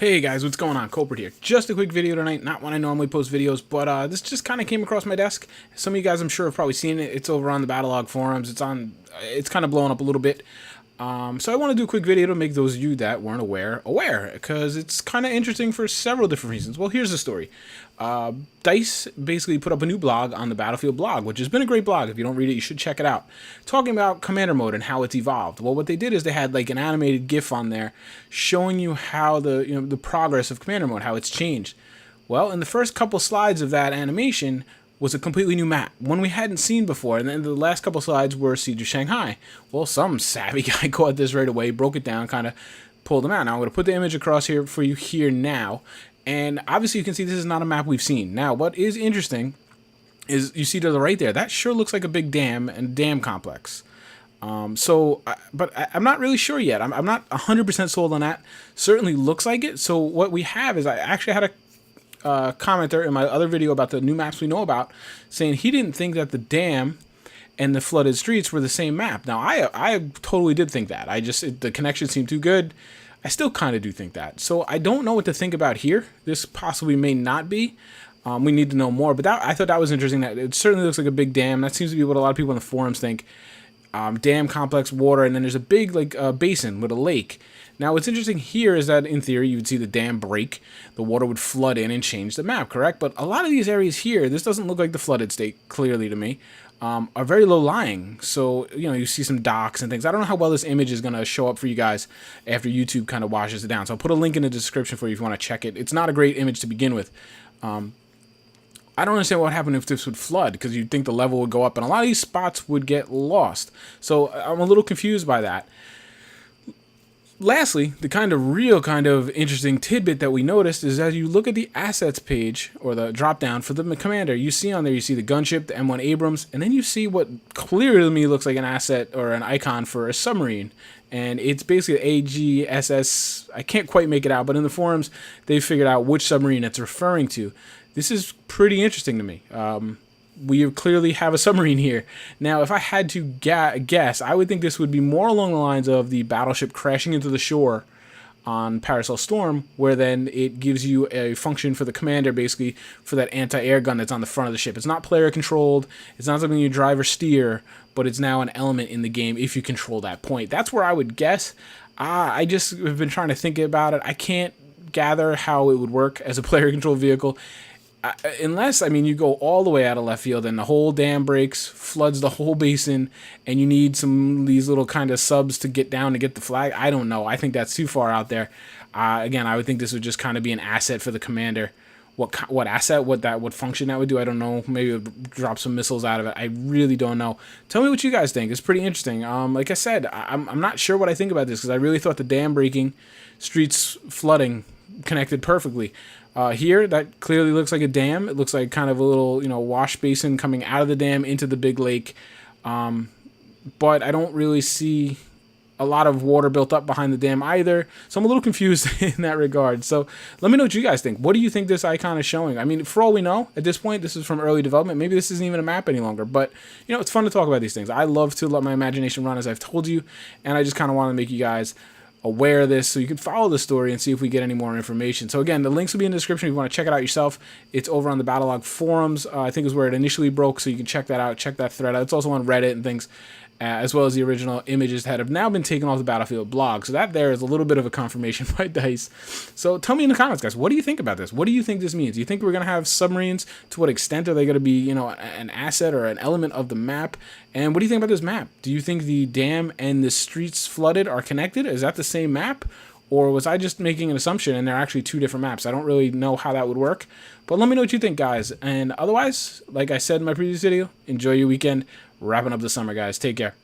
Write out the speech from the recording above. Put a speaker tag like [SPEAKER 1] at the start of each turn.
[SPEAKER 1] Hey guys, what's going on? Kulprit here. Just a quick video tonight, not when I normally post videos, but this just kind of came across my desk. Some of you guys I'm sure have probably seen it. It's over on the Battlelog forums. It's kind of blowing up a little bit. So I want to do a quick video to make those of you that weren't aware, because it's kind of interesting for several different reasons. Well, here's the story. DICE basically put up a new blog on the Battlefield blog, which has been a great blog. If you don't read it, you should check it out. Talking about commander mode and how it's evolved. Well, what they did is they had like an animated GIF on there showing you how the progress of commander mode, how it's changed. Well, in the first couple slides of that animation was a completely new map, one we hadn't seen before, and then the last couple slides were Siege of Shanghai. Well, some savvy guy caught this right away, broke it down, kind of pulled them out. Now I'm going to put the image across here for you here now, and obviously you can see this is not a map we've seen. Now, what is interesting is you see to the right there, that sure looks like a big dam and dam complex. But I'm not really sure yet. I'm not 100% sold on that. Certainly looks like it. So what we have is I actually had a commenter in my other video about the new maps we know about saying he didn't think that the dam and the flooded streets were the same map. Now I totally did think that. The connection seemed too good. I still kind of do think that. So I don't know what to think about here. This possibly may not be. We need to know more. But I thought that was interesting. That it certainly looks like a big dam. That seems to be what a lot of people in the forums think. Dam, complex, water, and then there's a big basin with a lake. Now, what's interesting here is that, in theory, you would see the dam break, the water would flood in and change the map, correct? But a lot of these areas here, this doesn't look like the flooded state, clearly to me, are very low-lying. So, you see some docks and things. I don't know how well this image is going to show up for you guys after YouTube kind of washes it down. So I'll put a link in the description for you if you want to check it. It's not a great image to begin with. I don't understand what would happen if this would flood, because you'd think the level would go up, and a lot of these spots would get lost. So I'm a little confused by that. Lastly, the real interesting tidbit that we noticed is as you look at the assets page, or the drop down for the commander, you see on there, you see the gunship, the M1 Abrams, and then you see what clearly to me looks like an asset or an icon for a submarine. And it's basically AGSS, I can't quite make it out, but in the forums, they figured out which submarine it's referring to. This is pretty interesting to me. We clearly have a submarine here. Now, if I had to guess, I would think this would be more along the lines of the battleship crashing into the shore on Paracel Storm, where then it gives you a function for the commander, basically, for that anti-air gun that's on the front of the ship. It's not player-controlled. It's not something you drive or steer, but it's now an element in the game if you control that point. That's where I would guess. I just have been trying to think about it. I can't gather how it would work as a player-controlled vehicle. Unless, you go all the way out of left field and the whole dam breaks, floods the whole basin, and you need some of these little subs to get down to get the flag. I don't know. I think that's too far out there. Again, I would think this would just be an asset for the commander. What asset, what function that would do, I don't know. Maybe it would drop some missiles out of it. I really don't know. Tell me what you guys think. It's pretty interesting. Like I said, I'm not sure what I think about this, because I really thought the dam breaking, streets flooding connected perfectly. Here, that clearly looks like a dam. It looks like a little, wash basin coming out of the dam into the big lake. But I don't really see a lot of water built up behind the dam either. So I'm a little confused in that regard. So let me know what you guys think. What do you think this icon is showing? For all we know, at this point, this is from early development. Maybe this isn't even a map any longer. But, it's fun to talk about these things. I love to let my imagination run, as I've told you. And I just want to make you guys aware of this so you can follow the story and see if we get any more information. So again, the links will be in the description if you want to check it out yourself. It's over on the Battlelog forums. I think is where it initially broke, so you can check that out, check that thread out. It's also on Reddit and things, as well as the original images that have now been taken off the Battlefield blog. So that there is a little bit of a confirmation by DICE. So tell me in the comments, guys, what do you think about this? What do you think this means? Do you think we're going to have submarines? To what extent are they going to be, an asset or an element of the map? And what do you think about this map? Do you think the dam and the streets flooded are connected? Is that the same map? Or was I just making an assumption and they're actually two different maps? I don't really know how that would work. But let me know what you think, guys. And otherwise, like I said in my previous video, enjoy your weekend. Wrapping up the summer, guys. Take care.